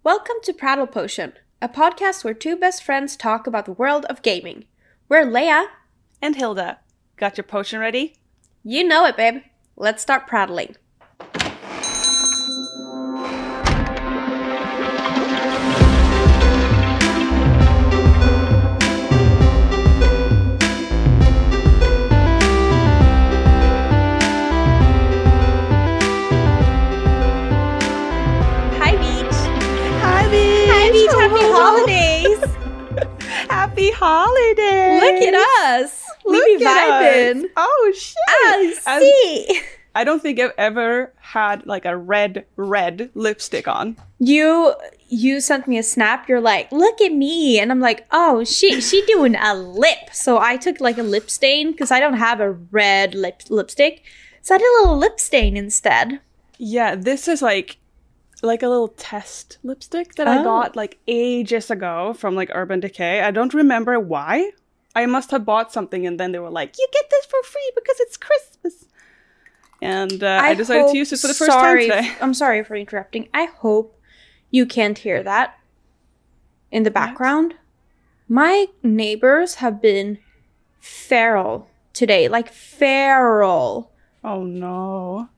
Welcome to Prattle Potion, a podcast where two best friends talk about the world of gaming. We're Leia and Hilda. Got your potion ready? You know it, babe. Let's start prattling. Happy holidays! Happy holidays! Look at us! We be vibing. Oh shit! I see. I don't think I've ever had like a red lipstick on. You sent me a snap. You're like, look at me, and I'm like, oh, she doing a lip. So I took like a lip stain because I don't have a red lipstick, so I did a little lip stain instead. Yeah, this is like a little test lipstick that I got like ages ago from like Urban Decay. I don't remember why. I must have bought something and then they were like, you get this for free because it's Christmas. And I decided to use it for the first time today. I'm sorry for interrupting. I hope you can't hear that in the background. My neighbors have been feral today. Like feral. Oh no.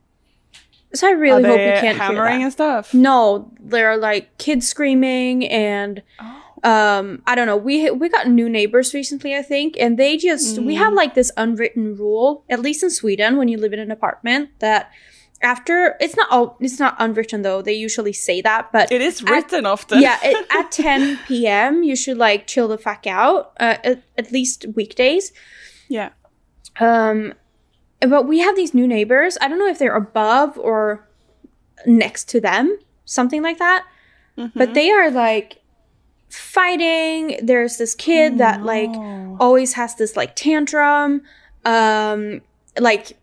So I really hope you can't hear that. Hammering and stuff? No, they're like kids screaming and I don't know. We got new neighbors recently, I think, and they just we have like this unwritten rule, at least in Sweden, when you live in an apartment, that after it's not unwritten though. They usually say that, but it is written often. Yeah, at 10 p.m. you should like chill the fuck out. At least weekdays. Yeah. But we have these new neighbors. I don't know if they're above or next to them. Something like that. Mm-hmm. But they are like fighting. There's this kid that like always has this like tantrum. Like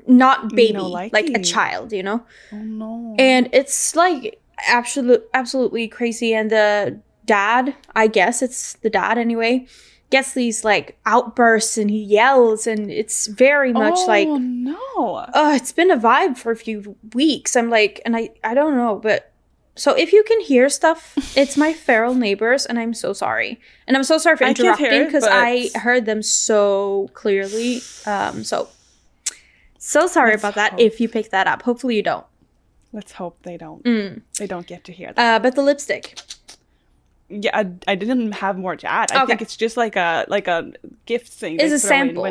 not baby. Like a child, you know? Oh no. And it's like absolutely crazy. And the dad, I guess it's the dad anyway, gets these like outbursts and he yells and it's very much it's been a vibe for a few weeks. I'm like, and I don't know, but so if you can hear stuff, it's my feral neighbors and I'm so sorry. And I'm so sorry for interrupting because I heard them so clearly. So sorry about that if you picked that up. Hopefully you don't. Let's hope they don't. They don't get to hear that. But the lipstick. Yeah, I didn't have more to add. I think it's just like a gift thing. It's a sample.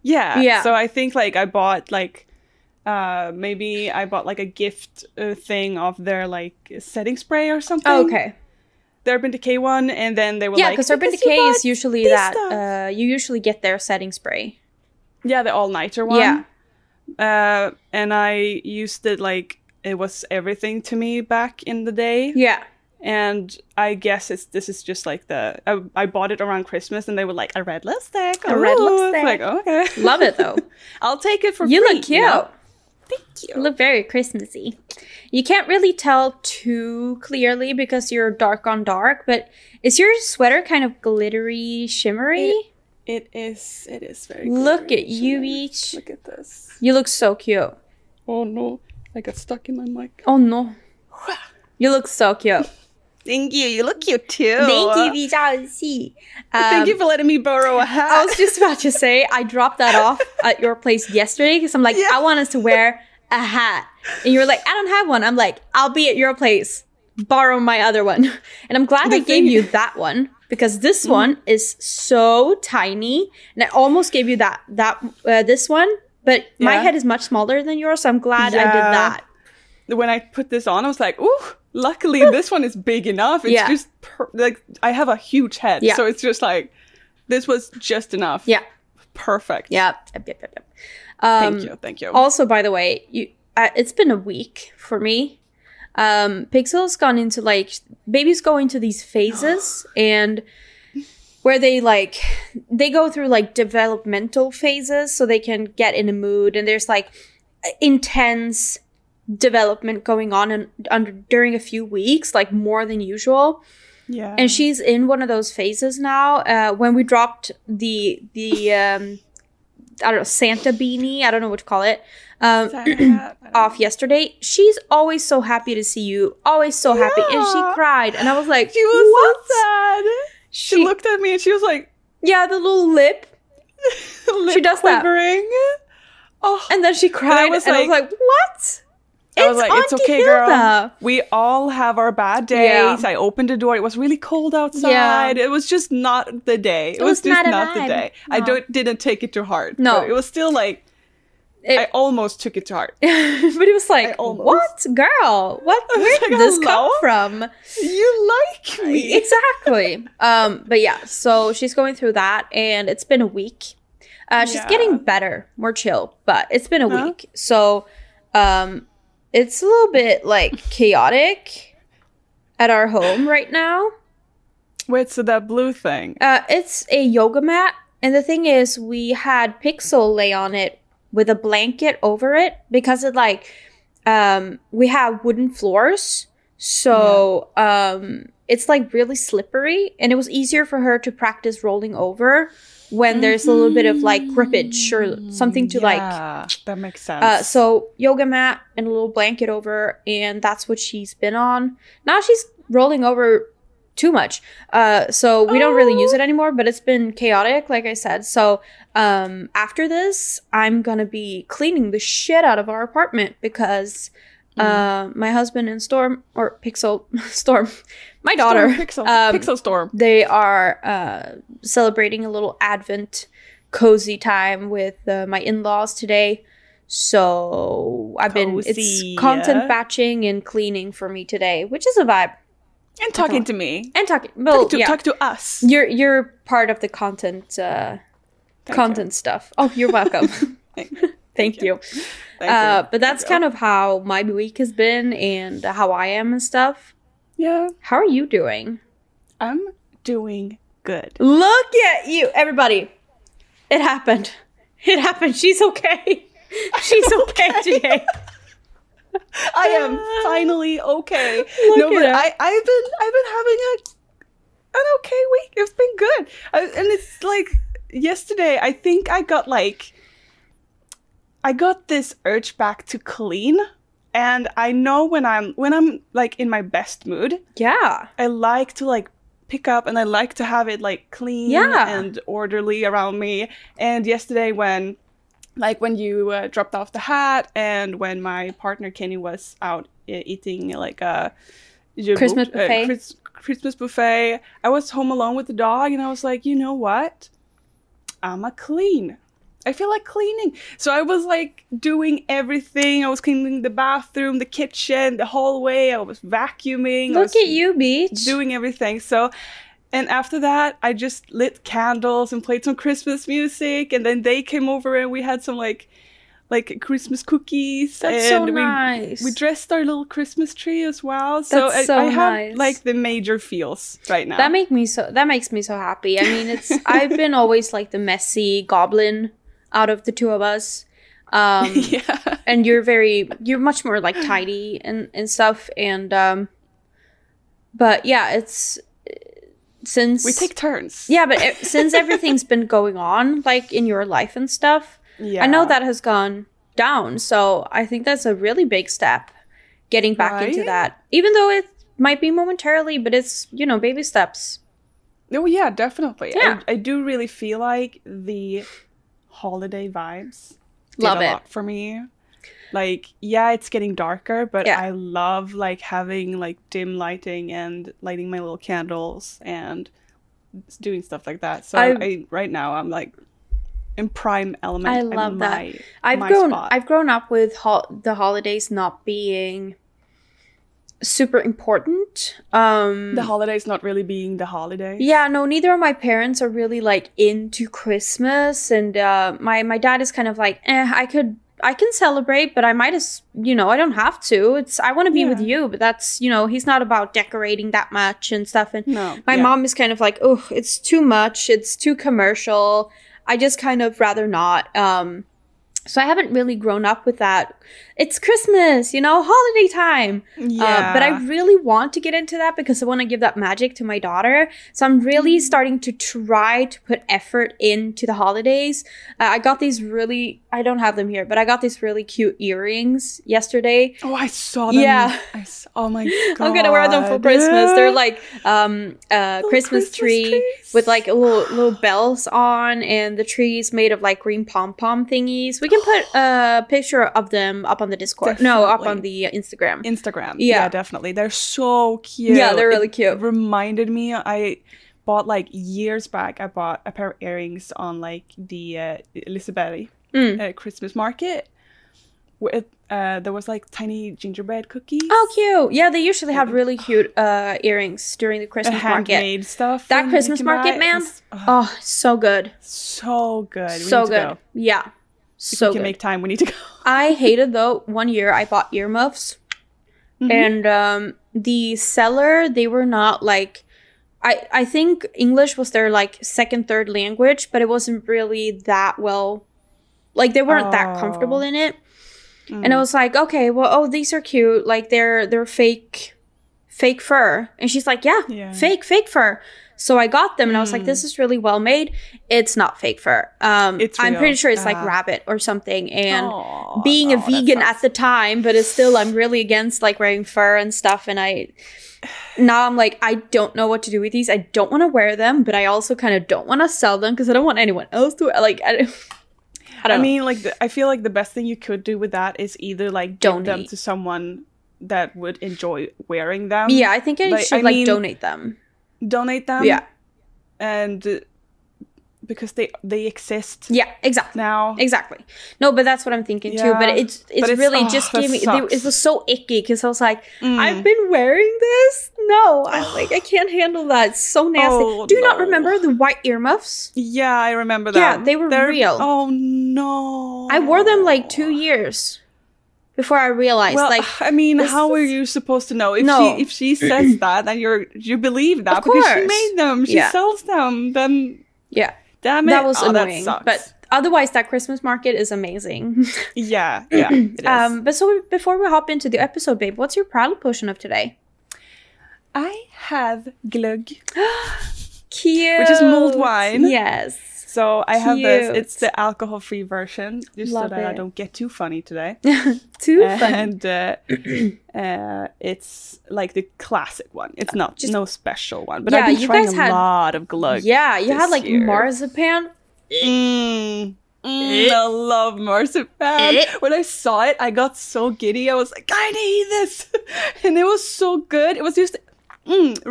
Yeah. So I think like I bought like maybe I bought like a gift thing of their like setting spray or something. Oh, okay. The Urban Decay one, and then they were like, because Urban Decay is usually that you usually get their setting spray. Yeah, the all-nighter one. Yeah. And I used it like it was everything to me back in the day. Yeah. And I guess this is just like I bought it around Christmas and they were like, a red lipstick. A red lipstick. Like, okay. Love it though. I'll take it for free. You look cute. No? Thank you. You look very Christmassy. You can't really tell too clearly because you're dark on dark, but is your sweater kind of glittery, shimmery? It is very glittery. Look at you each. Look at this. You look so cute. Oh no. I got stuck in my mic. Oh no. You look so cute. Thank you. You look cute too. Thank you, thank you for letting me borrow a hat. I was just about to say, I dropped that off at your place yesterday because I'm like, I want us to wear a hat. And you were like, I don't have one. I'm like, I'll be at your place. Borrow my other one. And I'm glad I gave you that one because this one is so tiny. And I almost gave you this one. But my head is much smaller than yours. So I'm glad I did that. When I put this on, I was like, ooh. Luckily, this one is big enough. It's just like I have a huge head, so it's just like this was just enough. Yeah, perfect. Yep. Thank you. Also, by the way, it's been a week for me. Pixel's gone into like babies go into these phases and where they go through like developmental phases so they can get in a mood and there's like intense development going on during a few weeks, like more than usual. Yeah. And she's in one of those phases now. When we dropped the I don't know, Santa beanie. I don't know what to call it. Santa hat, Off yesterday. She's always so happy to see you. Always so happy. And she cried. And I was like, she was what? so sad. She looked at me and she was like, yeah, the little lip. She does quivering. that. Oh. And then she cried. And I was like, what? I was like, it's okay, Hilda. girl. We all have our bad days. Yeah. I opened the door. It was really cold outside. Yeah. It was just not the day. It was just not the day. No. I didn't take it to heart. No. It was still like, I almost took it to heart. But it was like, what? Girl, what? Where did this come from? You like me. Exactly. But yeah, so she's going through that, and it's been a week. She's getting better, more chill, but it's been a week. So, it's a little bit like chaotic at our home right now. Wait, so that blue thing? It's a yoga mat, and the thing is, we had Pixel lay on it with a blanket over it because it like we have wooden floors, so it's like really slippery, and it was easier for her to practice rolling over when there's a little bit of like grippage or something to that makes sense. So yoga mat and a little blanket over, and that's what she's been on. Now she's rolling over too much, so we don't really use it anymore, but it's been chaotic, like I said. So after this, I'm gonna be cleaning the shit out of our apartment because my husband and Storm, or Pixel Storm, my daughter, Pixel Storm, they are celebrating a little Advent cozy time with my in-laws today. So it's content batching and cleaning for me today, which is a vibe. And talking to me. And talk to us. You're part of the content stuff. Oh, you're welcome. Thank you. But that's kind of how my week has been and how I am and stuff. Yeah. How are you doing? I'm doing good. Look at you, everybody. It happened. It happened. She's okay. She's okay today. I am finally okay. I've been having an okay week. It's been good. And it's like yesterday, I think I got this urge back to clean. And I know when I'm like in my best mood. Yeah. I like to like pick up and I like to have it like clean and orderly around me. And yesterday when you dropped off the hat and when my partner Kenny was out eating like a Christmas buffet. Christmas buffet, I was home alone with the dog and I was like, you know what? I'ma clean. I feel like cleaning. So I was like doing everything. I was cleaning the bathroom, the kitchen, the hallway. I was vacuuming. Look at you, Beach. Doing everything. So, and after that, I just lit candles and played some Christmas music. And then they came over and we had some like Christmas cookies. That's and so nice. We dressed our little Christmas tree as well. So That's I have nice. Like the major feels right now. That makes me so happy. I mean, I've been always like the messy goblin out of the two of us. And you're much more like tidy and stuff. And but yeah, it's since we take turns. Yeah, but since everything's been going on like in your life and stuff, I know that has gone down. So I think that's a really big step, getting back into that. Even though it might be momentarily, but it's, baby steps. Oh yeah, definitely. Yeah. I do really feel like the holiday vibes did love a it lot for me. Like, yeah, it's getting darker, but yeah. I love like having like dim lighting and lighting my little candles and doing stuff like that. So right now I'm like in prime element. I love that. I've grown up with the holidays not being super important. The holidays not really being the holidays. Yeah, no, neither of my parents are really like into Christmas, and my dad is kind of like, I can celebrate, but I might as I don't have to. I want to be with you, but that's he's not about decorating that much and stuff. And my mom is kind of like, oh, it's too much, it's too commercial. I just kind of rather not. So I haven't really grown up with that. It's Christmas, you know, holiday time. Yeah. But I really want to get into that because I want to give that magic to my daughter. So I'm really starting to try to put effort into the holidays. I got these I don't have them here, but I got these really cute earrings yesterday. Oh, I saw them. Yeah. Oh my God. I'm gonna wear them for Christmas. They're like Christmas tree with like little bells on, and the tree's made of like green pom-pom thingies. We can put a picture of them up on the Discord. Definitely. No, up on the Instagram. Yeah, definitely. They're so cute. Yeah, they're really cute. It reminded me, I bought like years back, I bought a pair of earrings on like the Liseberg Christmas market. There was like tiny gingerbread cookies. Oh, cute. Yeah, they usually have really cute earrings during the Christmas market. Handmade stuff. That Christmas market, man. So good. So good. So good. Yeah. So if we can make time, we need to go. I hated, though, one year I bought earmuffs. And the seller, they were not like... I think English was their like second, third language, but it wasn't really that well... Like, they weren't that comfortable in it. And I was like, okay, well, these are cute. Like, they're fake fur. And she's like, yeah. fake fur. So I got them, and I was like, this is really well made. It's not fake fur. I'm pretty sure it's like rabbit or something. And being a vegan at the time, but it's still, I'm really against like wearing fur and stuff. And now I'm like, I don't know what to do with these. I don't want to wear them, but I also kind of don't want to sell them because I don't want anyone else to, like, I don't know. mean, like, I feel like the best thing you could do with that is either like donate them to someone that would enjoy wearing them. Yeah, I think I should donate them. Donate them. Yeah. And because they exist. Yeah, exactly. Now. Exactly. No, but that's what I'm thinking too. But it's really just gave me... It was so icky because I was like, I've been wearing this? No. I can't handle that. It's so nasty. Do you not remember the white earmuffs? Yeah, I remember that. Yeah, they're real. Oh, no. I wore them like 2 years before I realized. Well, like, I mean, how are you supposed to know? If she says that, then you believe that because she made them. She sells them. Then damn it, that was annoying. That sucks. But otherwise, that Christmas market is amazing. yeah, it is. But so before we hop into the episode, babe, what's your Prattle Potion of today? I have glögg. Cute. Which is mulled wine. Yes. So I have this. It's the alcohol-free version, just Love so that I it. don't get too funny today. Too funny. And it's like the classic one. It's not no special one. But Yeah, I've been you trying guys a had- lot of glögg. Yeah, you had like year. marzipan. I love marzipan. When I saw it, I got so giddy. I was like, I need this, and it was so good. It was just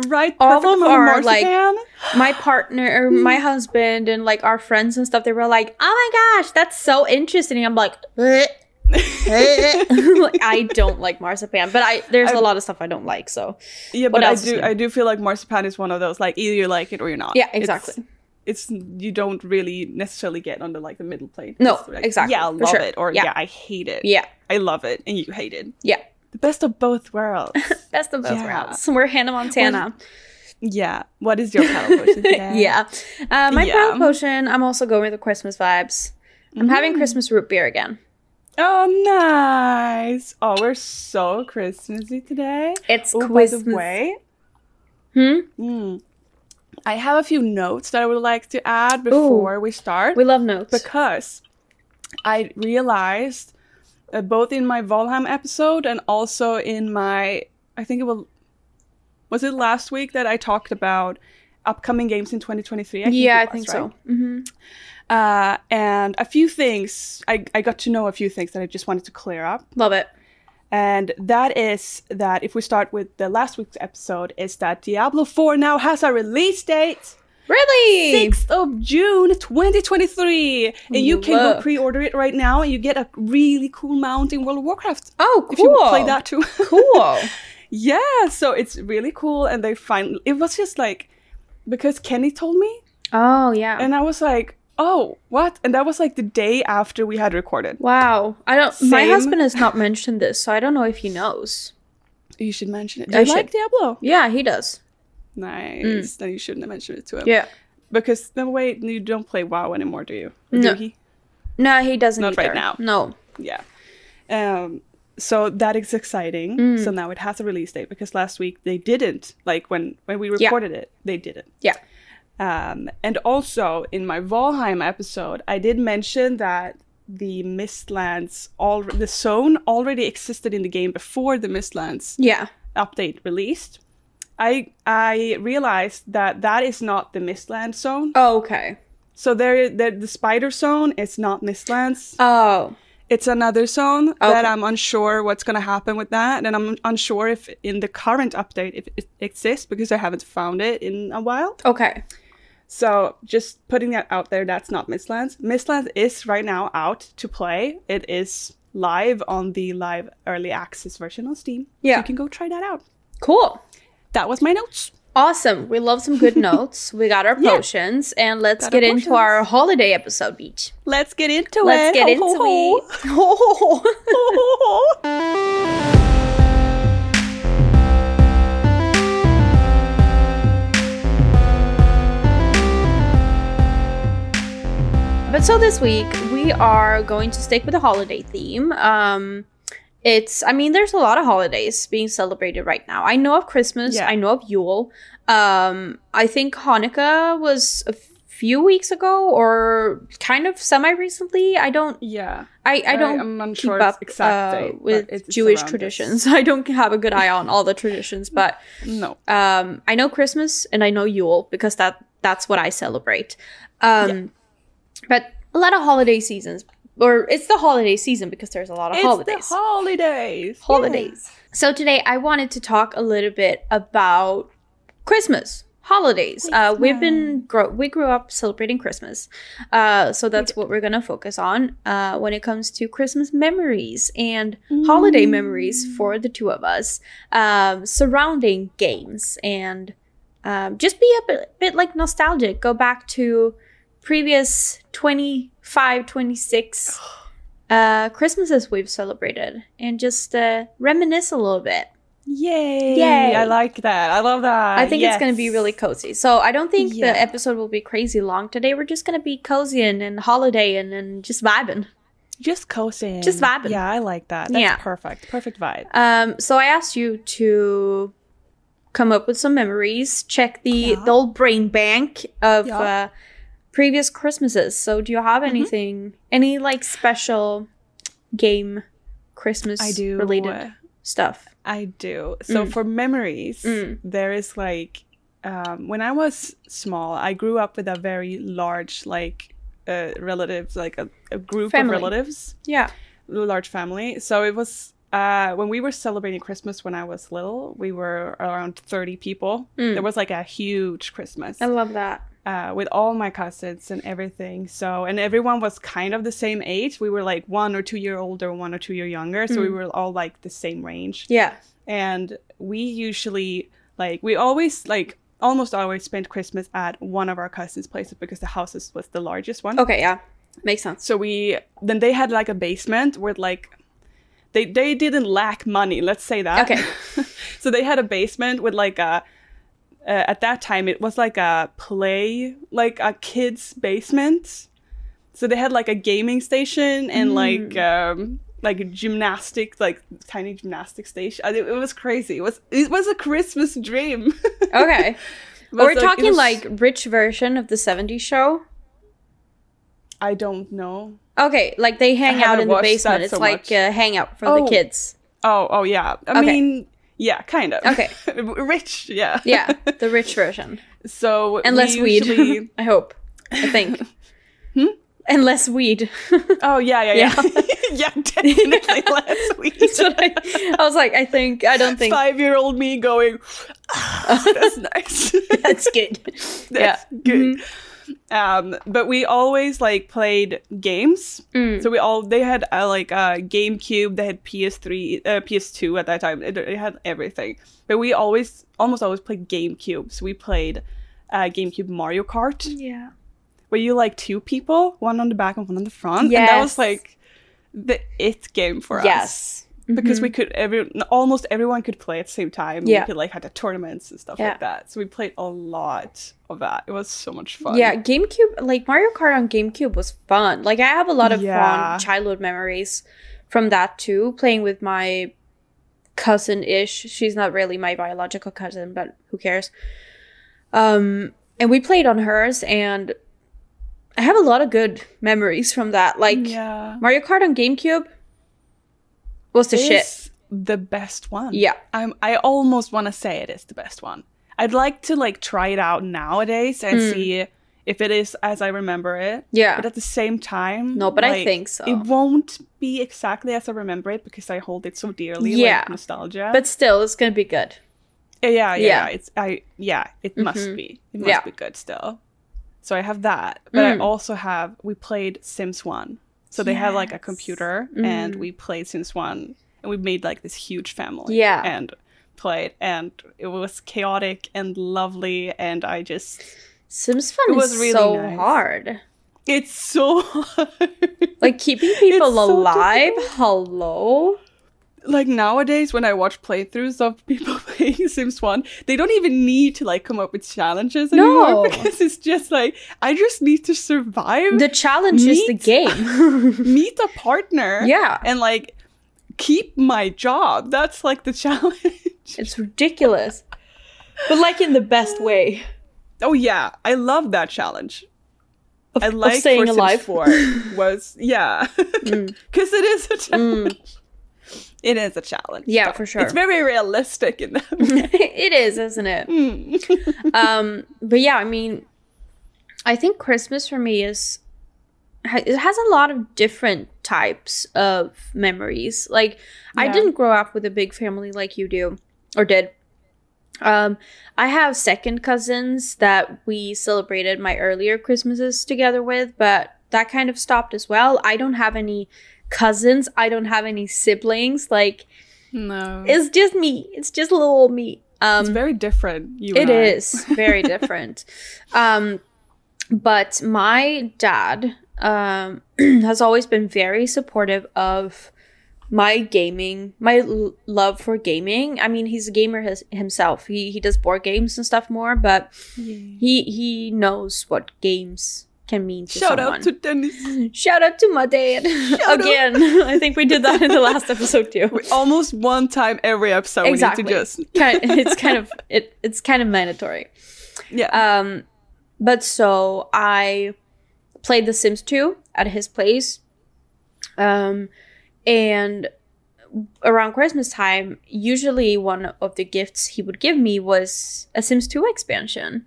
right. All perfect of amount our marzipan. like my partner, or my husband, and like our friends and stuff, they were like, "Oh my gosh, that's so interesting." And I'm like, like, I don't like marzipan, but there's a lot of stuff I don't like. So yeah, but I do feel like marzipan is one of those, like, either you like it or you're not. Yeah, exactly. It's you don't really necessarily get on the middle plane. No, like, exactly. Yeah, I love sure. it, or yeah, I hate it. Yeah, I love it, and you hate it. Yeah, the best of both worlds. Best of both worlds. We're Hannah Montana. Yeah. What is your Prattle Potion today? Yeah. My Prattle Potion, I'm also going with the Christmas vibes. I'm having Christmas root beer again. Oh, nice. Oh, we're so Christmassy today. It's Christmas. By the way, I have a few notes that I would like to add before we start. We love notes. Because I realized, both in my Valheim episode and also in my, I think it was it last week that I talked about upcoming games in 2023? I think so. Mm-hmm. And a few things, I got to know a few things that I just wanted to clear up. Love it. And that is that if we start with the last week's episode, is that Diablo 4 now has a release date. Really? 6th of June, 2023. And you can go pre-order it right now, and you get a really cool mount in World of Warcraft. Oh, cool. If you play that too. Cool. Yeah, so it's really cool. And it was just like, because Kenny told me. Oh, yeah. And I was like, oh, what? And that was like the day after we had recorded. Wow. My husband has not mentioned this, so I don't know if he knows. You should mention it. Do you like Diablo? Yeah, he does. Nice. Then you shouldn't have mentioned it to him. Yeah. Because, no, wait, you don't play WoW anymore, do you? Or no. Do he? No, he doesn't Not either. right now. No. Yeah. So that is exciting. So now it has a release date, because last week they didn't. Like when we recorded it, they didn't. Yeah. And also in my Valheim episode, I did mention that the Mistlands, the zone already existed in the game before the Mistlands update released. I realized that is not the Mistlands zone. Oh, okay. So the spider zone is not Mistlands. Oh. It's another zone that I'm unsure what's going to happen with that. And I'm unsure if in the current update if it exists, because I haven't found it in a while. Okay. So just putting that out there, that's not Mistlands. Mistlands is right now out to play. It is live on the live early access version on Steam. Yeah. So you can go try that out. Cool. That was my notes. Awesome. We love some good notes. We got our potions, and let's get into our holiday episode, Beach. Let's get into Let's it. get into it. Ho, ho, ho. But so this week, we are going to stick with the holiday theme. There's a lot of holidays being celebrated right now. I know of Christmas. Yeah. I know of Yule. I think Hanukkah was a few weeks ago, or kind of semi-recently. I don't I'm unsure keep up exact with it's Jewish traditions. I don't have a good eye on all the traditions, but no. I know Christmas and I know Yule, because that's what I celebrate. But a lot of holiday seasons, or it's the holiday season because there's a lot of holidays. It's the holidays. Holidays. Yeah. So today I wanted to talk a little bit about Christmas. Holidays. We grew up celebrating Christmas. So that's what we're going to focus on when it comes to Christmas memories and holiday memories for the two of us, surrounding games, and just be a bit like nostalgic. Go back to previous 25, 26 Christmases we've celebrated, and just reminisce a little bit. Yay! I like that. I love that. I think it's going to be really cozy. So I don't think the episode will be crazy long today. We're just going to be cozy and holiday and just vibing. Just cozy. Just vibing. Yeah, I like that. That's perfect. Perfect vibe. So I asked you to come up with some memories. Check the old brain bank of previous Christmases. So do you have anything, any like special game Christmas related stuff? I do. So for memories, there is like, when I was small, I grew up with a very large like relatives, like a group of relatives. Yeah. A large family. So it was, when we were celebrating Christmas when I was little, we were around 30 people. There was like a huge Christmas. I love that. With all my cousins and everything. So, and everyone was kind of the same age. We were like 1 or 2 year older, 1 or 2 year younger. So we were all like the same range. Yeah. And we usually almost always spent Christmas at one of our cousins' places because the houses was the largest one. Okay, yeah. Makes sense. So then they had like a basement where like, they didn't lack money, let's say that. Okay. So they had a basement with like at that time, it was like a kid's basement. So they had like a gaming station and like a gymnastic, like tiny gymnastic station. It was crazy. It was a Christmas dream. Okay. We're talking like rich version of the 70s show? I don't know. Okay, like they hang out in the basement. It's like a hangout for the kids. Oh yeah. I mean... Yeah, kind of. Okay. Rich, yeah. Yeah, the rich version. So and less weed, I hope. I think. And less weed. Oh, yeah. Yeah, definitely less weed. I was like, I don't think. 5-year-old me going, that's nice. That's good. That's good. But we always like played games. So they had like GameCube, they had PS3, PS2 at that time. They had everything. But we almost always played GameCube. So we played GameCube Mario Kart. Yeah. Where you like 2 people, one on the back and one on the front. Yeah. And that was like the it game for us. because we could almost everyone could play at the same time. Yeah. We could like have the tournaments and stuff like that. So we played a lot of that. It was so much fun. Yeah, GameCube, like Mario Kart on GameCube was fun. Like I have a lot of fun childhood memories from that too, playing with my cousin-ish. She's not really my biological cousin, but who cares? And we played on hers, and I have a lot of good memories from that. Like Mario Kart on GameCube was the shit. The best one. Yeah. I almost want to say it is the best one. I'd like to like try it out nowadays and see if it is as I remember it. Yeah. But at the same time, no, but I think so. It won't be exactly as I remember it because I hold it so dearly. Yeah. Like nostalgia. But still, it's gonna be good. Yeah. It must be. It must be good still. So I have that. But I also have, we played Sims 1. So they had like a computer and we played Sims 1 and we made like this huge family. Yeah. And played, and it was chaotic and lovely, and I just... Sims Fun is really so hard. It's so hard. Like keeping people alive? Hello? Like nowadays when I watch playthroughs of people playing Sims 1, they don't even need to like come up with challenges anymore because it's just like, I just need to survive. The challenge is the game. Meet a partner. Yeah. And like keep my job. That's like the challenge. It's ridiculous. But like in the best way. Oh yeah, I love that challenge. I like of staying alive. Sims 4 was because it is a challenge. It is a challenge. Yeah, for sure. It's very realistic in that. It is, isn't it? But yeah, I mean, I think Christmas for me it has a lot of different types of memories. Like I didn't grow up with a big family like you do, or did. I have second cousins that we celebrated my earlier Christmases together with, but that kind of stopped as well. I don't have any cousins. I don't have any siblings. Like, no, it's just me. It's just little old me. It's very different. It is very different. But my dad has always been very supportive of my gaming, my love for gaming. I mean, he's a gamer himself. He does board games and stuff more, but he knows what games can mean to someone. Shout out to Dennis. Shout out to my dad. Again. I think we did that in the last episode too. Almost one time every episode. Exactly. We need to just it's kind of mandatory. Yeah. But so I played The Sims 2 at his place. And around Christmas time, usually one of the gifts he would give me was a Sims 2 expansion.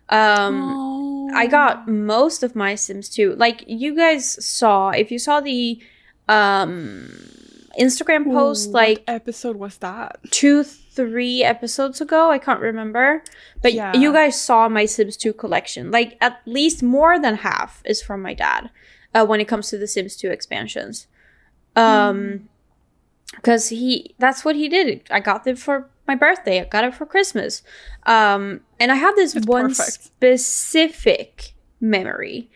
I got most of my Sims 2. Like, you guys saw, if you saw the Instagram post, like... What episode was that? 2-3 episodes ago. I can't remember. But you guys saw my Sims 2 collection. Like, at least more than half is from my dad when it comes to the Sims 2 expansions. Because that's what he did. I got them for my birthday. I got it for Christmas. And I have this specific memory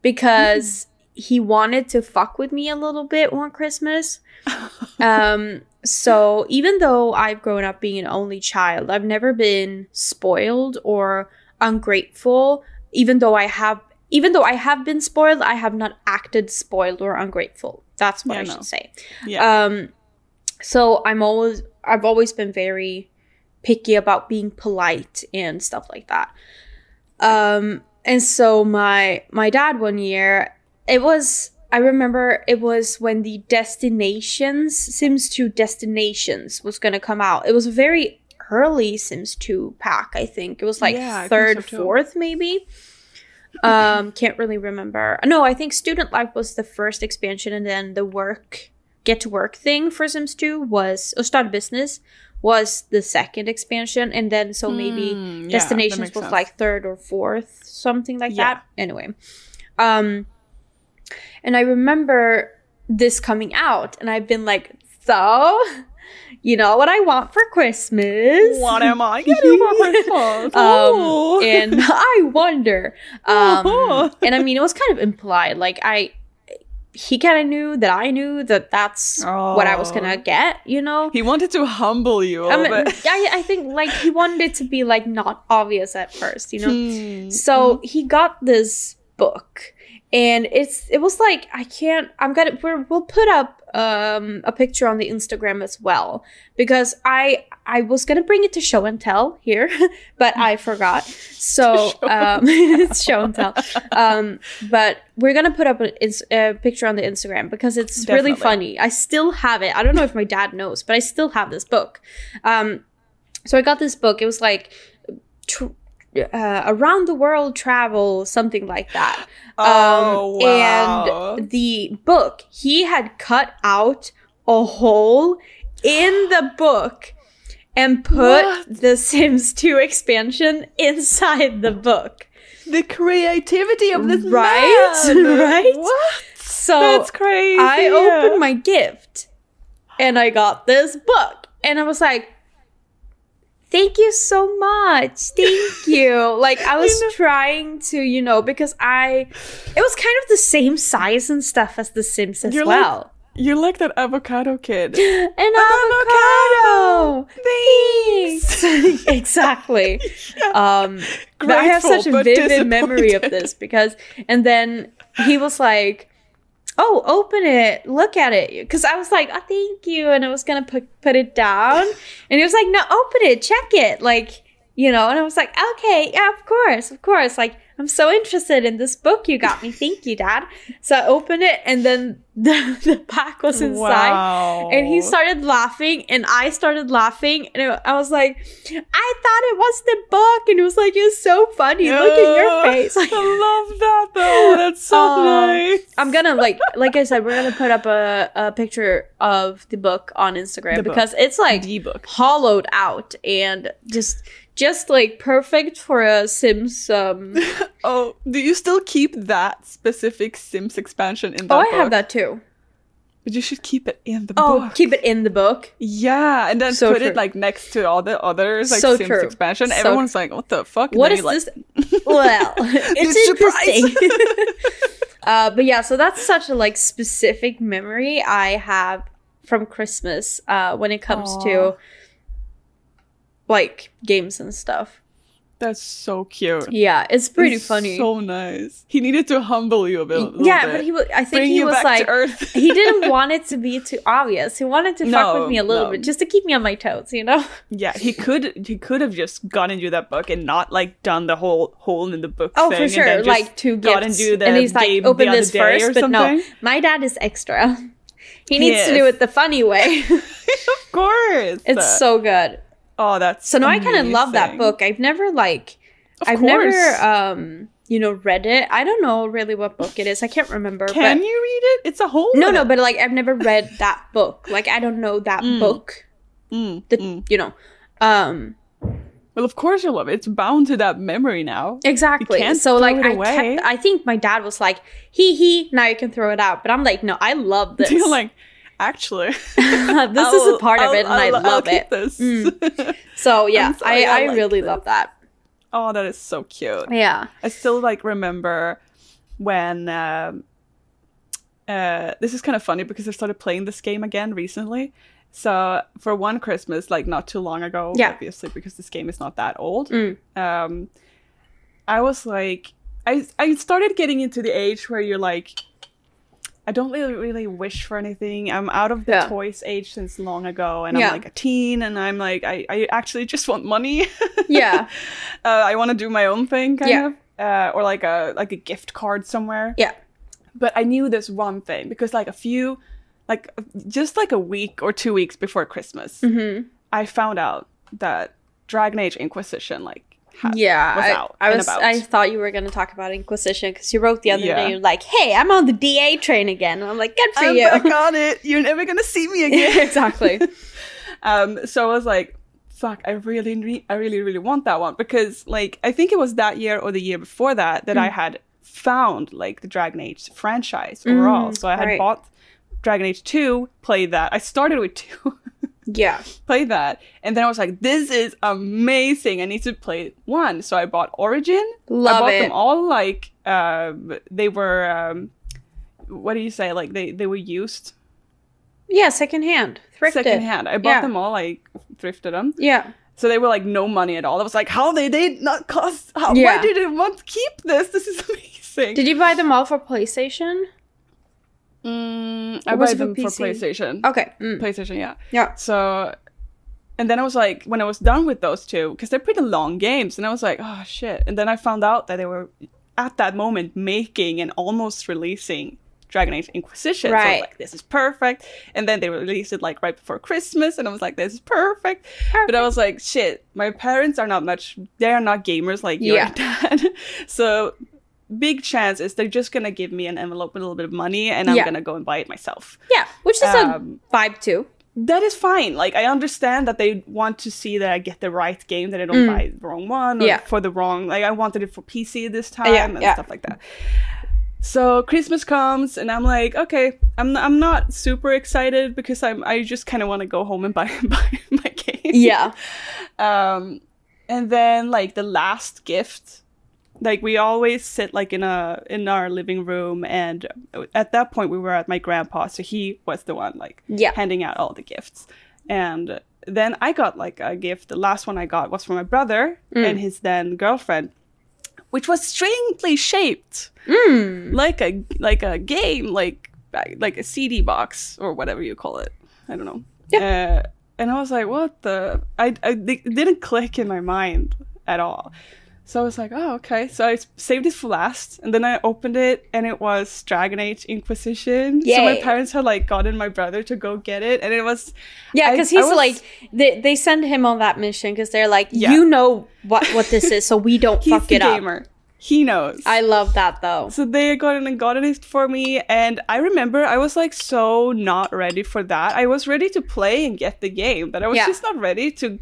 because he wanted to fuck with me a little bit one Christmas. So even though I've grown up being an only child, I've never been spoiled or ungrateful. Even though I have been spoiled, I have not acted spoiled or ungrateful. That's what I should say. Yeah. So I've always been very picky about being polite and stuff like that. And so my dad one year, I remember it was when the Sims 2 Destinations was going to come out. It was a very early Sims 2 pack, I think. It was like third, fourth, maybe. Can't really remember. No, I think Student Life was the first expansion, and then the Get to Work thing for Sims 2 Start a Business was the second expansion, and then so maybe Destinations was like third or fourth, something like that. Anyway, and I remember this coming out, and I've been like, so, you know what I want for Christmas? What am I getting for Christmas? And I wonder. And I mean, it was kind of implied. Like, he kind of knew that I knew that that's what I was gonna get, you know? He wanted to humble you a little bit. I think, like, he wanted it to be, like, not obvious at first, you know? So he got this book. And it was like, we'll put up a picture on the Instagram as well, because I was gonna bring it to show and tell here, but I forgot. So it's show and tell. But we're gonna put up a picture on the Instagram because it's really funny. I still have it. I don't know if my dad knows, but I still have this book. So I got this book. It was like around the world travel, something like that. Oh, wow. And the book, he had cut out a hole in the book and put the Sims 2 expansion inside the book. The creativity of this man. Right? What? So that's crazy. I opened my gift and I got this book. And I was like, thank you so much. Thank you. Like, I was trying to, you know, because it was kind of the same size and stuff as The Sims as well. You're like that avocado kid. An avocado. Thanks. Exactly. But I have such a vivid memory of this because, and then he was like, oh, open it, look at it. Because I was like, oh, thank you. And I was going to put it down. And he was like, no, open it, check it. Like, you know, and I was like, okay, yeah, of course. Like, I'm so interested in this book you got me. Thank you, Dad. So I opened it and then the pack was inside. Wow. And he started laughing and I started laughing. And I was like, I thought it was the book. And it was like, it's so funny. Look at your face. I love that though. That's so nice. I'm gonna, like I said, we're gonna put up a picture of the book on Instagram because it's like the book. Hollowed out and just like perfect for a Sims. Oh, do you still keep that specific Sims expansion in that book? I have that too. But you should keep it in the book. Oh, keep it in the book? Yeah, and then put it like next to all the others, like Sims expansion. Everyone's like, what the fuck? And what is this? Well, it's interesting. But yeah, so that's such a like specific memory I have from Christmas when it comes to like games and stuff. That's so cute. Yeah, it's pretty funny. So nice. He needed to humble you a bit. Yeah, but I think he was like, he didn't want it to be too obvious. He wanted to fuck with me a little bit, just to keep me on my toes, you know? Yeah, he could have just gotten you that book and not like done the whole hole in the book thing. Oh, for sure. And then like 2 gifts. And he's like, open this first, but no. My dad is extra. He needs to do it the funny way. Of course. It's so good. Oh, that's so now I kind of love that book. I've never never read it. I don't know really what book it is. I can't remember. Can you read it? It's a whole no, but like I've never read that book. Like I don't know that book. You know. Well, of course you love it. It's bound to that memory now. Exactly. You can't so throw like it away. I think my dad was like, he, now you can throw it out. But I'm like, no, I love this. You're like, actually, this is a part of it, and I love it. This. So yeah, I really love that. Oh, that is so cute. Yeah, I still like remember when this is kind of funny because I started playing this game again recently. So for one Christmas, like not too long ago, obviously because this game is not that old, I was like, I started getting into the age where you're like, I don't really wish for anything. I'm out of the toys age since long ago, and I'm like a teen, and I'm like, I actually just want money. Yeah. I want to do my own thing, kind of, or like a gift card somewhere. Yeah. But I knew this one thing because like just like a week or 2 weeks before Christmas, I found out that Dragon Age Inquisition was out. I thought you were going to talk about Inquisition because you wrote the other day, you're like, hey, I'm on the DA train again. And I'm like, good for you. I'm back on it. You're never going to see me again. Exactly. So I was like, fuck, I really want that one because like, I think it was that year or the year before that I had found like the Dragon Age franchise overall. So I had bought Dragon Age 2, played that. I started with 2. Yeah. Played that. And then I was like, this is amazing. I need to play 1. So I bought Origin. Love I bought it. them all like, they were, what do you say? Like they were used. Yeah, secondhand, thrifted. Secondhand. I bought them all. I thrifted them. Yeah. So they were like no money at all. I was like, how they not cost? Why did they want to keep this? This is amazing. Did you buy them all for PlayStation? I bought them for PlayStation. Okay. PlayStation, yeah. Yeah. So, and then I was like, when I was done with those two, because they're pretty long games, and I was like, oh shit. And then I found out that they were at that moment making and almost releasing Dragon Age Inquisition. Right. So I was like, this is perfect. And then they released it like right before Christmas, and I was like, this is perfect. But I was like, shit, my parents are not they are not gamers like your dad. So big chance is they're just gonna give me an envelope with a little bit of money, and I'm gonna go and buy it myself. Yeah, which is a vibe too. That is fine. Like, I understand that they want to see that I get the right game, that I don't buy the wrong one, or for the wrong, like, I wanted it for PC this time, and stuff like that. So Christmas comes, and I'm like, okay, I'm not super excited, because I just kind of want to go home and buy my game. Yeah. And then, like, the last gift, like, we always sit like in our living room, and at that point we were at my grandpa, so he was the one like handing out all the gifts. And then I got like a gift. The last one I got was from my brother and his then girlfriend, which was strangely shaped like a game, like a CD box or whatever you call it. I don't know. Yeah. And I was like, what the? It didn't click in my mind at all. So I was like, oh, okay. So I saved it for last. And then I opened it, and it was Dragon Age Inquisition. Yay. So my parents had, like, gotten my brother to go get it. And it was... Yeah, because he's, like... They send him on that mission because they're like, you know what this is, so we don't fuck it up. He's the gamer. He knows. I love that, though. So they got in and got it for me. And I remember I was, like, so not ready for that. I was ready to play and get the game, but I was just not ready to...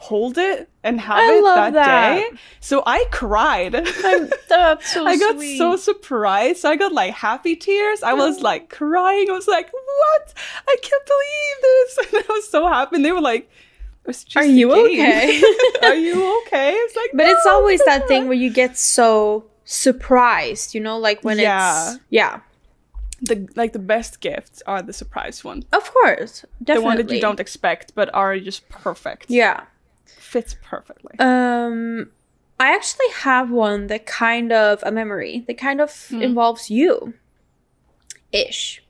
hold it and have it that day. So I cried. That's so I got sweet. so surprised. I got like happy tears. I was like crying. I was like, what? I can't believe this. And I was so happy. And they were like, it's just Are you okay? Are you okay? It's like, but it's always that thing where you get so surprised, you know, like when it's the best gifts are the surprise one. Of course. Definitely. The one that you don't expect but are just perfect. Yeah. Fits perfectly. I actually have one that kind of a memory that kind of involves you. Ish.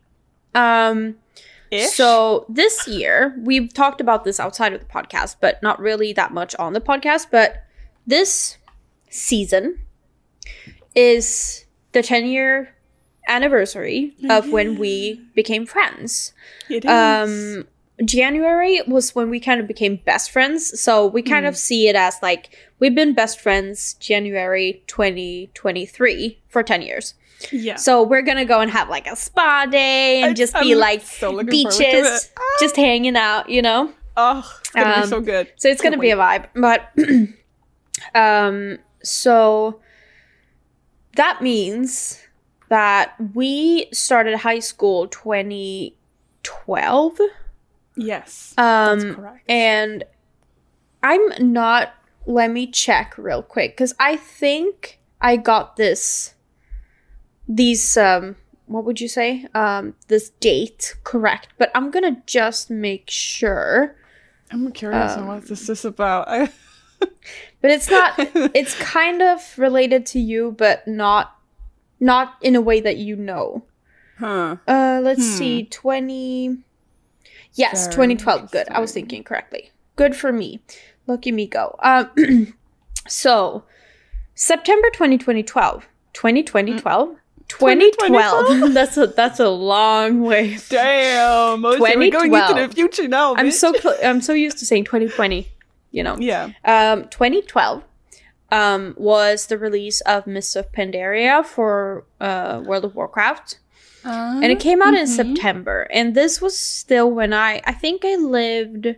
So this year, we've talked about this outside of the podcast, but not really that much on the podcast. But this season is the 10-year anniversary of when we became friends. It is. January was when we kind of became best friends. So we kind of see it as like, we've been best friends January 2023 for 10 years. Yeah. So we're going to go and have like a spa day and just be like so beaches, just hanging out, you know? Oh, it's going to be so good. So it's going to be a vibe. But, so that means that we started high school 2012. Yes, that's correct. And I'm not... Let me check real quick, because I think I got these... what would you say? This date correct. But I'm gonna just make sure. I'm curious on what this is about. But it's not... It's kind of related to you, but not in a way that you know. Huh. Let's see. 2012. Good. I was thinking correctly. Good for me. Lucky me go. So, September 2012. 2012? 2012. That's a long way. Damn. We're going into the future now. I'm so used to saying 2020, you know. Yeah. 2012 was the release of Mists of Pandaria for World of Warcraft. And it came out in September. And this was still when I think I lived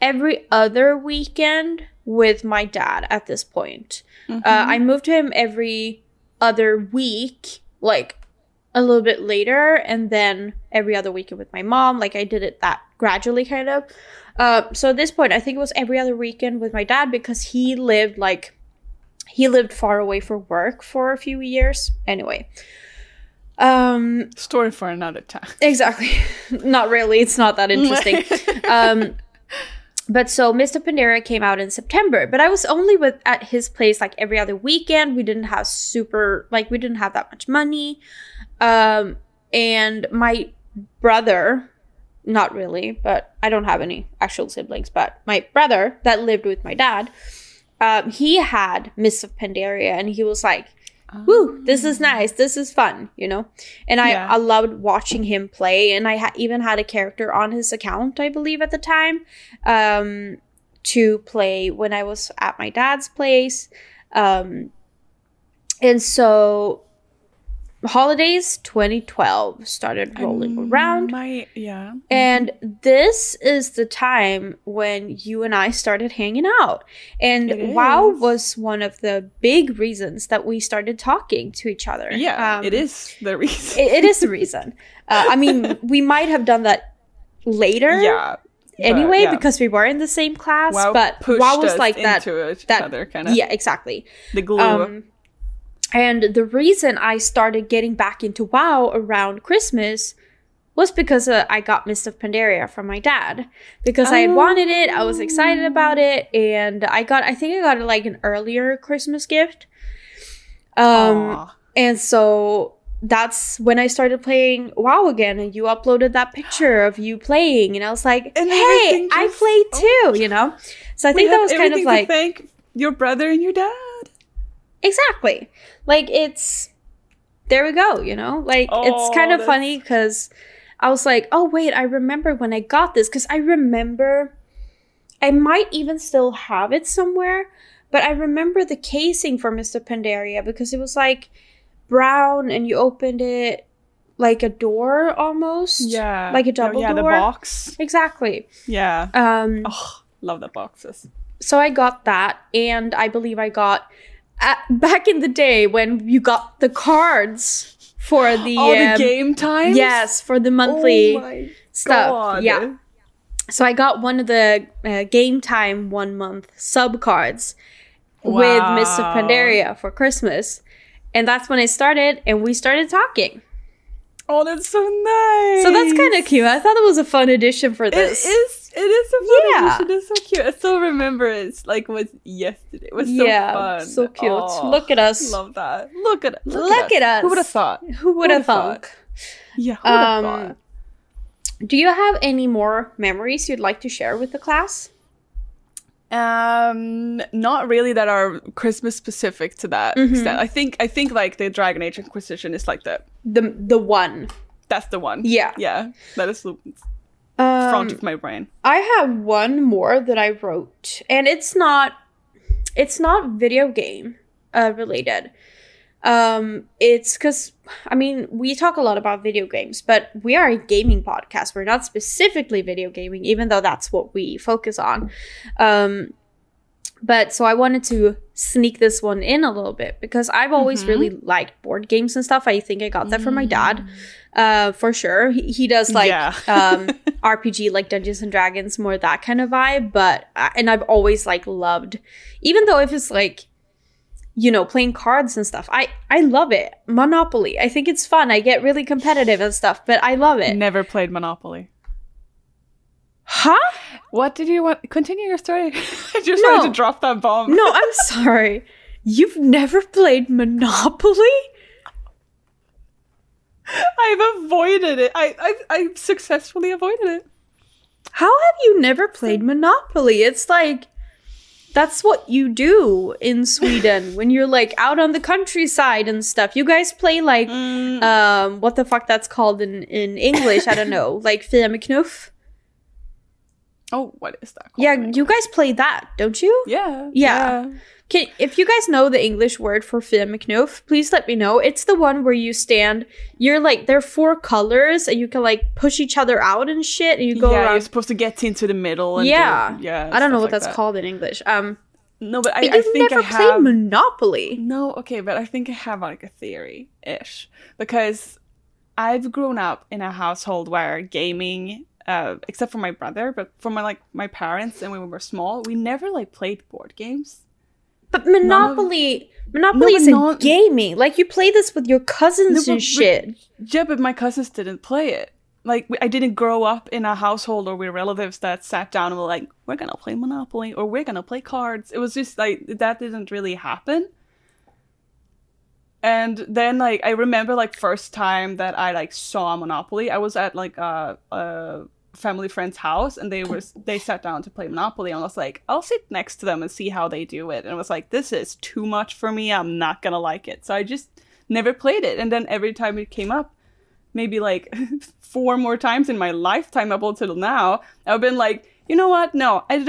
every other weekend with my dad at this point. I moved to him every other week, like a little bit later. And then every other weekend with my mom. Like I did it that gradually kind of. So at this point, I think it was every other weekend with my dad because he lived far away for work for a few years. Anyway. Story for another time. Exactly. Not really. It's not that interesting. But so Mr. Pandaria came out in September, but I was only at his place like every other weekend. We didn't have we didn't have that much money. And my brother, not really, but I don't have any actual siblings, but my brother that lived with my dad, he had Mists of Pandaria, and he was like, woo, this is nice, this is fun, you know? And I loved watching him play, and I even had a character on his account, I believe, at the time, to play when I was at my dad's place. And so holidays 2012 started rolling around. And this is the time when you and I started hanging out. And WoW was one of the big reasons that we started talking to each other. Yeah, it is the reason. It is the reason. I mean, we might have done that later. Yeah. Anyway, because we were in the same class, but WoW was like that. Into each other, kind of. Yeah, exactly. The glue. And the reason I started getting back into WoW around Christmas was because I got Mist of Pandaria from my dad. Because I wanted it, I was excited about it, and I think I got like an earlier Christmas gift. And so that's when I started playing WoW again, and you uploaded that picture of you playing, and I was like, hey, I play too, you know? So I think that was kind of like... to thank your brother and your dad. Exactly. Like, there we go, you know? Like, it's kind of funny because I was like, oh, wait, I remember when I got this. Because I remember, I might even still have it somewhere. But I remember the casing for Mr. Pandaria because it was like brown and you opened it like a door almost. Yeah. Like a double door. Yeah, the box. Exactly. Yeah. Love the boxes. So I got that, and I believe I got... back in the day when you got the cards for the the game times, yes, for the monthly stuff. God. Yeah, so I got one of the game time 1 month sub cards with Mists of Pandaria for Christmas, and that's when I started, and we started talking. Oh, that's so nice. So that's kind of cute. I thought it was a fun addition for this. It is a fun addition. It's so cute. I still remember it like was yesterday. It was so fun. So cute. Look at us. Love that. Look at us. Who would have thought? Who would have thought? Yeah, who would have thought? Do you have any more memories you'd like to share with the class? Not really that are Christmas specific to that extent. I think like the Dragon Age Inquisition is like the one. That's the one. Yeah. Yeah. That is the front of my brain. I have one more that I wrote, and it's not video game related. It's because, I mean, we talk a lot about video games, but we are a gaming podcast. We're not specifically video gaming, even though that's what we focus on. But so I wanted to sneak this one in a little bit because I've always really liked board games and stuff. I think I got that from my dad, for sure. He does like RPG, like Dungeons and Dragons, more that kind of vibe. But and I've always like loved, even though if it's like, you know, playing cards and stuff, I love it. Monopoly, I think it's fun. I get really competitive and stuff, but I love it. Never played Monopoly. Huh? What did you want? Continue your story. I just wanted to drop that bomb. No, I'm sorry. You've never played Monopoly? I've avoided it. I've successfully avoided it. How have you never played Monopoly? It's like, that's what you do in Sweden when you're like out on the countryside and stuff. You guys play like, what the fuck that's called in English? I don't know. Like Fia med knuff? Oh, what is that called? Yeah, you guys play that, don't you? Yeah. If you guys know the English word for Fia med knuff, please let me know. It's the one where you stand, you're like, there are 4 colors and you can like push each other out and shit, and you go around. You're supposed to get into the middle. And I don't know what that's called in English. No, but I you've think never played Monopoly. No, okay, but I think I have like a theory-ish. Because I've grown up in a household where gaming, except for my brother, but for my parents and when we were small, we never like played board games. But Monopoly isn't gaming. Like, you play this with your cousins and shit. But my cousins didn't play it. Like, I didn't grow up in a household or with relatives that sat down and were like, we're gonna play Monopoly or we're gonna play cards. It was just like, that didn't really happen. And then, like, I remember, like, first time that I, like, saw Monopoly, I was at, like, a family friend's house, and they sat down to play Monopoly, and I was like, I'll sit next to them and see how they do it. And I was like, this is too much for me, I'm not gonna like it. So I just never played it. And then every time it came up, maybe, like, 4 more times in my lifetime up until now, I've been like, you know what? No, I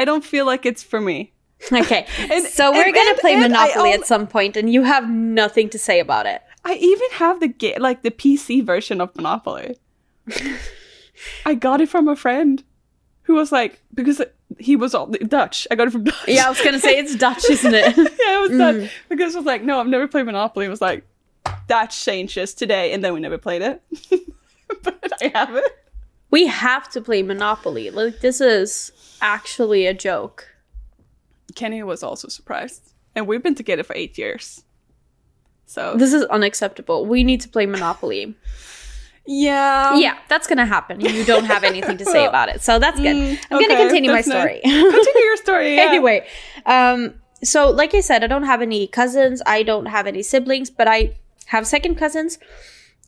don't feel like it's for me. Okay, so we're gonna play Monopoly at some point, and you have nothing to say about it. I even have the PC version of Monopoly. I got it from a friend who was like, because he was all Dutch. I got it from Dutch. Yeah, I was gonna say it's Dutch, isn't it? Yeah, it was Dutch. Because it was like, no, I've never played Monopoly. It was like, that changes today, and then we never played it. But I have it. We have to play Monopoly. Like, this is actually a joke. Kenny was also surprised. And we've been together for 8 years. So this is unacceptable. We need to play Monopoly. Yeah, that's gonna happen. You don't have anything to say about it, so that's good. I'm gonna continue my story. Continue your story. Yeah. Anyway, so like I said, I don't have any cousins. I don't have any siblings, but I have second cousins.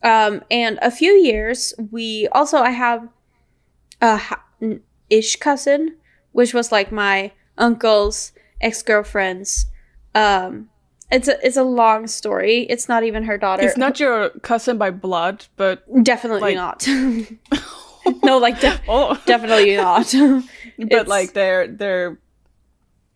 And a few years, I have a ish cousin, which was like my uncle's ex-girlfriend's. It's a long story. It's not even her daughter. It's not your cousin by blood, but definitely not. No, like definitely not. But like they're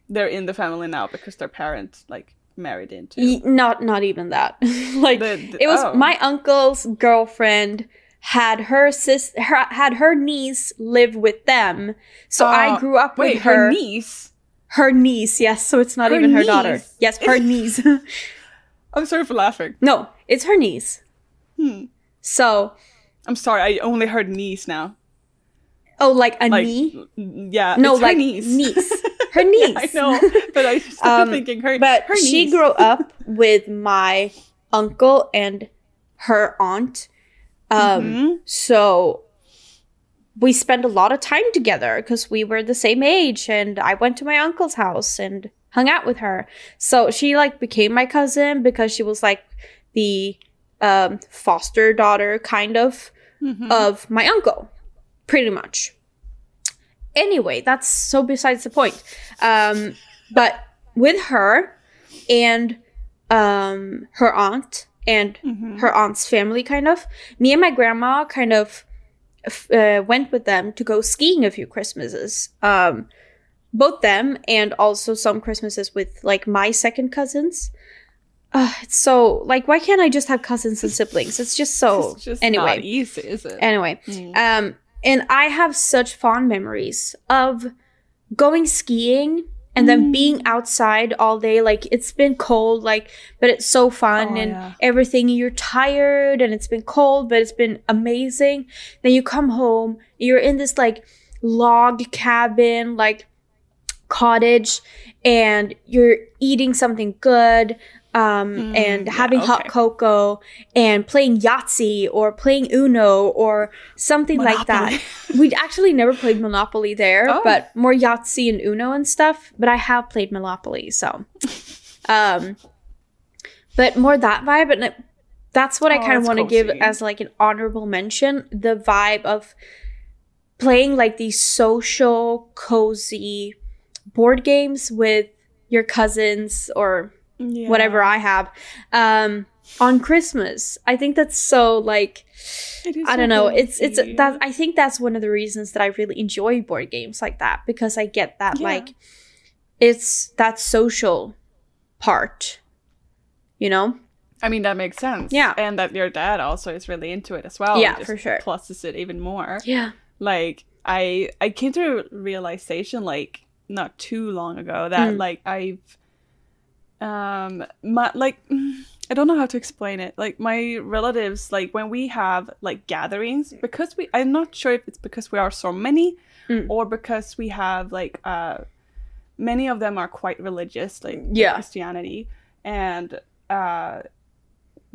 in the family now because their parents like married into. Not even that. Like it was my uncle's girlfriend had her niece live with them. So I grew up with her. Her niece. Her niece, yes. So it's not even her daughter. Yes, her niece. I'm sorry for laughing. No, it's her niece. So. I'm sorry, I only heard niece now. Oh, like a knee? Yeah. No, it's like her niece. Her niece. Yeah, I know, but I started thinking her niece. She grew up with my uncle and her aunt. So we spent a lot of time together because we were the same age, and I went to my uncle's house and hung out with her. So she like became my cousin because she was like the foster daughter kind of my uncle, pretty much. Anyway, that's so besides the point. But with her and her aunt and her aunt's family, kind of, me and my grandma kind of went with them to go skiing a few Christmases. Both them and also some Christmases with like my second cousins. It's so like, why can't I just have cousins and siblings? It's just so it's just anyway. Not easy, is it? Anyway, and I have such fond memories of going skiing and then being outside all day. Like, it's been cold, like, but it's so fun everything. You're tired and it's been cold, but it's been amazing. Then you come home, you're in this like log cabin, like cottage, and you're eating something good. And having hot cocoa and playing Yahtzee or playing Uno or something like that. We'd actually never played Monopoly there, but more Yahtzee and Uno and stuff. But I have played Monopoly, so. But more that vibe. And that's what I kind of want to give as like an honorable mention. The vibe of playing like these social, cozy board games with your cousins or whatever I have on Christmas. I think that's so like, I don't know. It's that I think that's one of the reasons that I really enjoy board games like that, because I get that like it's that social part, you know? I mean, that makes sense. Yeah. And that your dad also is really into it as well. Yeah, just for sure. Pluses it even more. Yeah. Like I came to a realization like not too long ago that like I've like I don't know how to explain it. Like my relatives, like when we have like gatherings, because I'm not sure if it's because we are so many or because we have like many of them are quite religious, like Christianity, and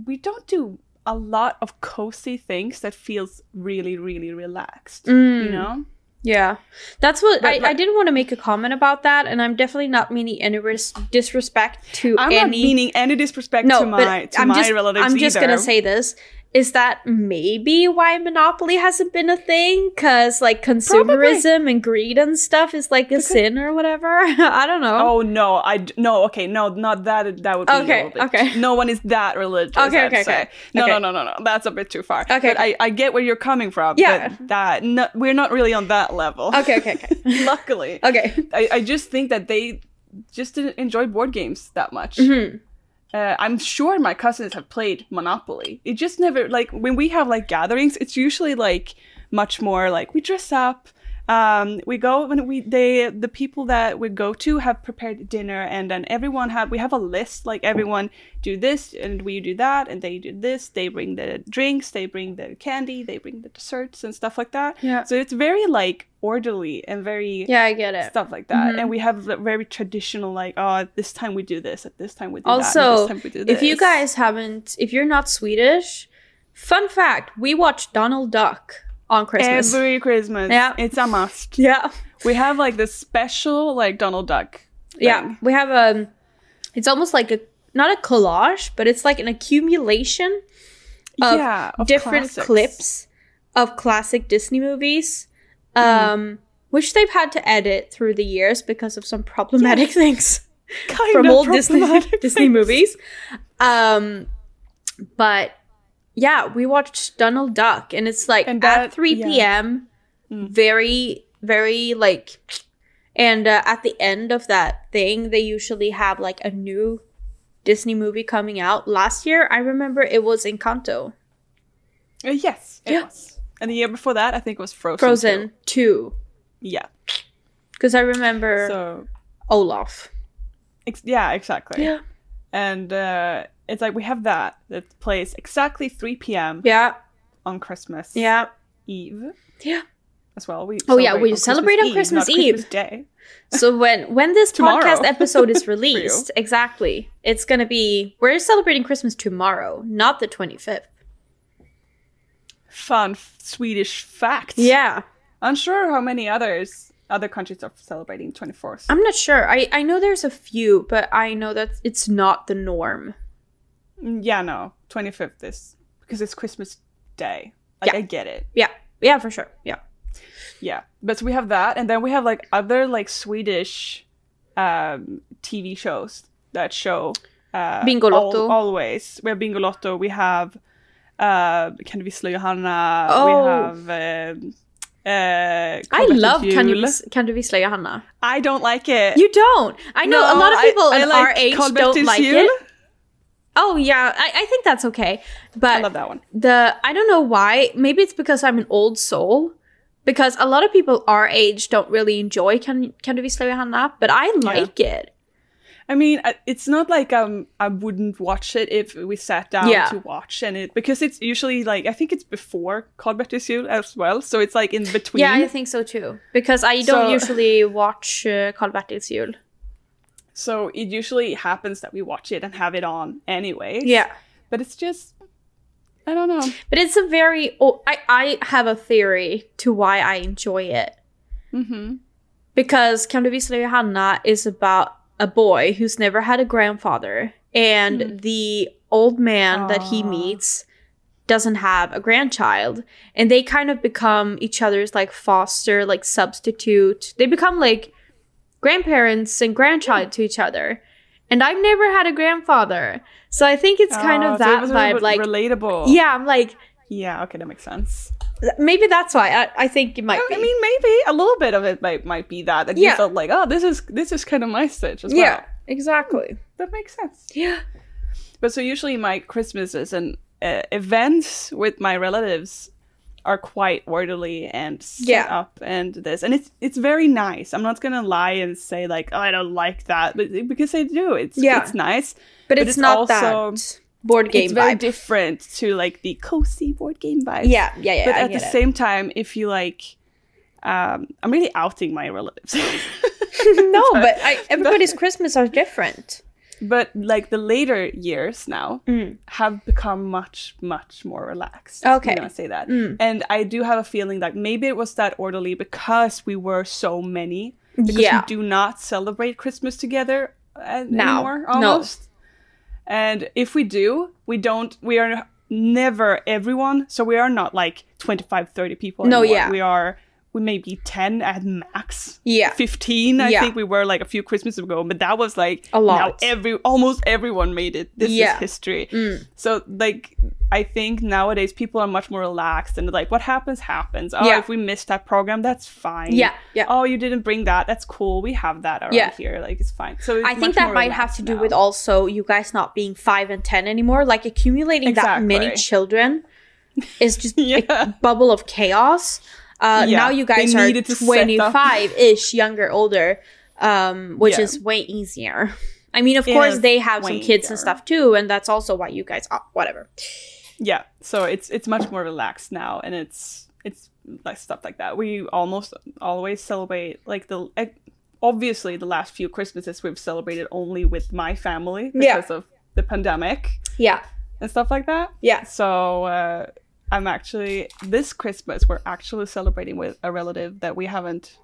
we don't do a lot of cozy things that feels really, really relaxed, you know? Yeah, that's what I didn't want to make a comment about that, and I'm definitely not meaning any disrespect to I'm not meaning any disrespect to my relatives I'm just either. gonna say this. Is that maybe why Monopoly hasn't been a thing? Because, like, consumerism and greed and stuff is, like, a sin or whatever? I don't know. Oh, no. No, not that. That would be okay. No one is that religious, I'd say. No. That's a bit too far. Okay. But I get where you're coming from. Yeah. But we're not really on that level. Okay. Luckily. Okay. I just think that they just didn't enjoy board games that much. Mm-hmm. I'm sure my cousins have played Monopoly. It just never, like, when we have, like, gatherings, it's usually, like, much more, like, we dress up, we go, the people that we go to have prepared dinner, and then we have a list, like, everyone do this, and we do that, and they do this, they bring the drinks, they bring the candy, they bring the desserts, and stuff like that. Yeah. So it's very, like, orderly and very... Yeah, I get it. Stuff like that. Mm-hmm. And we have very traditional, like, at this time we do this, at this time we do that, at this time we do this. If you guys if you're not Swedish, fun fact, we watch Donald Duck on Christmas. Every Christmas. Yeah. It's a must. Yeah. We have, like, this special, like, Donald Duck thing. Yeah. We have it's almost like not a collage, but it's like an accumulation of different clips of classic Disney movies. Which they've had to edit through the years because of some problematic things from old Disney movies. But yeah, we watched Donald Duck, and it's like at 3 p.m. Very, very like, and at the end of that thing, they usually have like a new Disney movie coming out. Last year, I remember it was Encanto. Yes, it was. And the year before that, I think it was Frozen. Frozen 2. Yeah. Because I remember Olaf. Yeah, exactly. Yeah. And it's like we have that plays exactly 3 p.m. on Christmas Eve. Yeah. As well. We celebrate on Christmas Eve. Christmas Day. So when this podcast episode is released, exactly, it's going to be, we're celebrating Christmas tomorrow, not the 25th. Fun Swedish fact. Yeah. Unsure how many other countries are celebrating 24th. I'm not sure. I know there's a few, but I know that it's not the norm. Yeah, no. 25th is because it's Christmas Day. Like, I get it. Yeah. Yeah, for sure. Yeah. Yeah. But we have that, and then we have like other like Swedish TV shows that show Bingolotto. Always. We have Bingolotto. We have Kan du vissla Johanna? We have I love Kan du vissla Johanna. I don't like it. You don't? I know a lot of people in our age don't like it. Oh yeah, I think that's okay. But I love that one. I don't know why. Maybe it's because I'm an old soul. Because a lot of people our age don't really enjoy Kan du vissla Johanna, but I like it. I mean, it's not like I wouldn't watch it if we sat down to watch, because it's usually like, I think it's before Karlbergs jul as well, so it's like in between. Yeah, I think so too, because I don't usually watch Karlbergs jul. So it usually happens that we watch it and have it on anyways. Yeah. But it's just, I don't know. But it's a very, I have a theory to why I enjoy it. Mm-hmm. Because Kan du vissla Johanna is about a boy who's never had a grandfather, and the old man that he meets doesn't have a grandchild, and they kind of become each other's like foster, like substitute. They become like grandparents and grandchild to each other. And I've never had a grandfather, so I think it's kind of that vibe, like relatable. Yeah, I'm like, yeah, okay, that makes sense. Maybe that's why I think it might be. I mean, maybe a little bit of it might be that you felt like, oh, this is kind of my stitch as well. Yeah, exactly. That makes sense. Yeah. But so usually my Christmases and events with my relatives are quite orderly and set up and this, and it's very nice. I'm not gonna lie and say like, oh, I don't like that, but because I do. It's nice, but it's not also that board game. It's very different to like the cozy board game vibe. Yeah. But at the same time, if you like, I'm really outing my relatives. No, but everybody's Christmas are different. But like the later years now have become much, much more relaxed. Okay. I'm gonna say that. And I do have a feeling that maybe it was that orderly because we were so many. Because we do not celebrate Christmas together anymore, almost. No. And if we do, we are never everyone. So we are not like 25, 30 people anymore. We may be 10 at max. Yeah. 15, I think we were like a few Christmases ago. But that was like a lot. Now almost everyone made it. This is history. So like, I think nowadays people are much more relaxed and like, what happens. Oh, if we missed that program, that's fine. Yeah. Oh, you didn't bring that. That's cool. We have that around here. Like, it's fine. So it's I think that might have to do with also you guys not being 5 and 10 anymore. Like accumulating that many children is just a bubble of chaos. Now you guys are 25-ish, younger, older, which is way easier. I mean, of course, they have some kids and stuff too, and that's also why you guys, whatever. Yeah, so it's much more relaxed now, and it's like stuff like that. We almost always celebrate like obviously the last few Christmases we've celebrated only with my family because of the pandemic. Yeah, and stuff like that. Yeah, so. This Christmas, we're actually celebrating with a relative that we haven't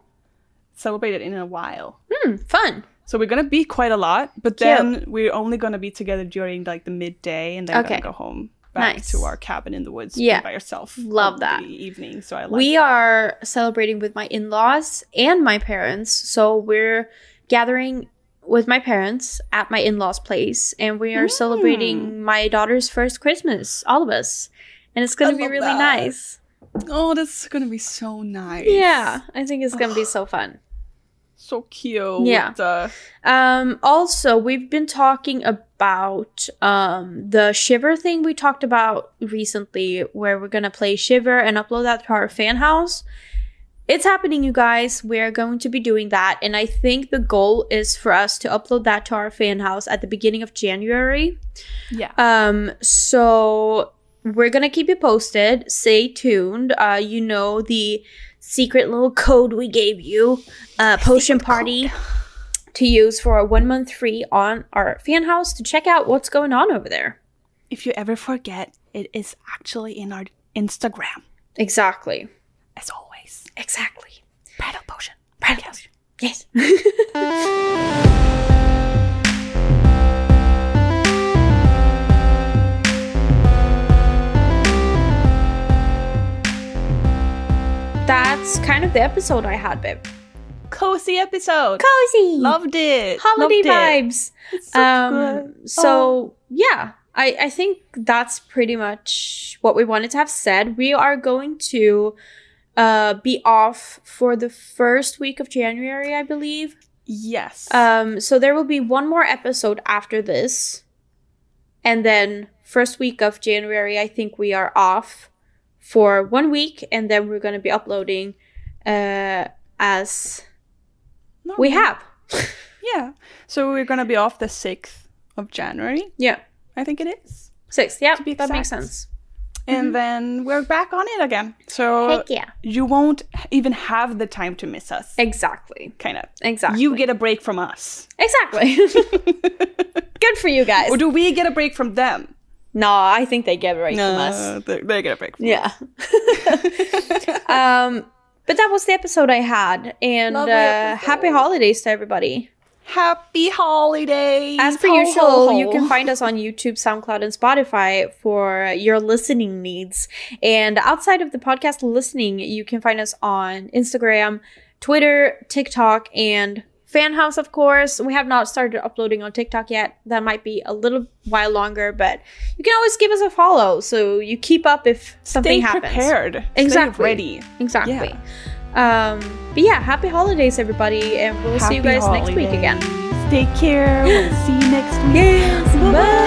celebrated in a while. Fun. So we're going to be quite a lot, but then we're only going to be together during like the midday and then we're going to go home back to our cabin in the woods by ourselves. Love that. The evening, so I like We are celebrating with my in-laws and my parents, so we're gathering with my parents at my in-laws' place, and we are celebrating my daughter's first Christmas, all of us. And it's going to be really nice. Oh, that's going to be so nice. Yeah, I think it's going to be so fun. So cute. Yeah. Also, we've been talking about the Shiver thing we talked about recently, where we're going to play Shiver and upload that to our fan house. It's happening, you guys. We're going to be doing that. And I think the goal is for us to upload that to our fan house at the beginning of January. Yeah. So we're going to keep you posted. Stay tuned. You know the secret little code we gave you. Potion Party to use for a 1 month free on our fan house to check out what's going on over there. If you ever forget, it is actually in our Instagram. Exactly. As always. Exactly. Prattle Potion. Prattle Potion. Yes. That's kind of the episode I had, babe. Cozy episode. Cozy. Loved it. Holiday vibes. It's so good. So, yeah. I think that's pretty much what we wanted to have said. We are going to be off for the first week of January, I believe. Yes. So there will be one more episode after this. And then first week of January, I think we are off for 1 week, and then we're going to be uploading as we have. Yeah. So we're going to be off the 6th of January. Yeah. I think it is. 6th, yeah. That makes sense. And then we're back on it again. So heck yeah. You won't even have the time to miss us. Exactly. Kind of. Exactly. You get a break from us. Exactly. Good for you guys. Or do we get a break from them? No, I think they get a break from us. They get a break from us. But that was the episode I had. And happy holidays to everybody. Happy holidays! As per usual, you can find us on YouTube, SoundCloud, and Spotify for your listening needs. And outside of the podcast listening, you can find us on Instagram, Twitter, TikTok, and Fanhouse, of course. We have not started uploading on TikTok yet. That might be a little while longer, but you can always give us a follow so you keep up if something happens. Stay prepared. Exactly. Stay ready. Exactly. Yeah. But yeah, happy holidays, everybody, and we'll see you guys next week again. Take care. We'll see you next week. Yes. Bye.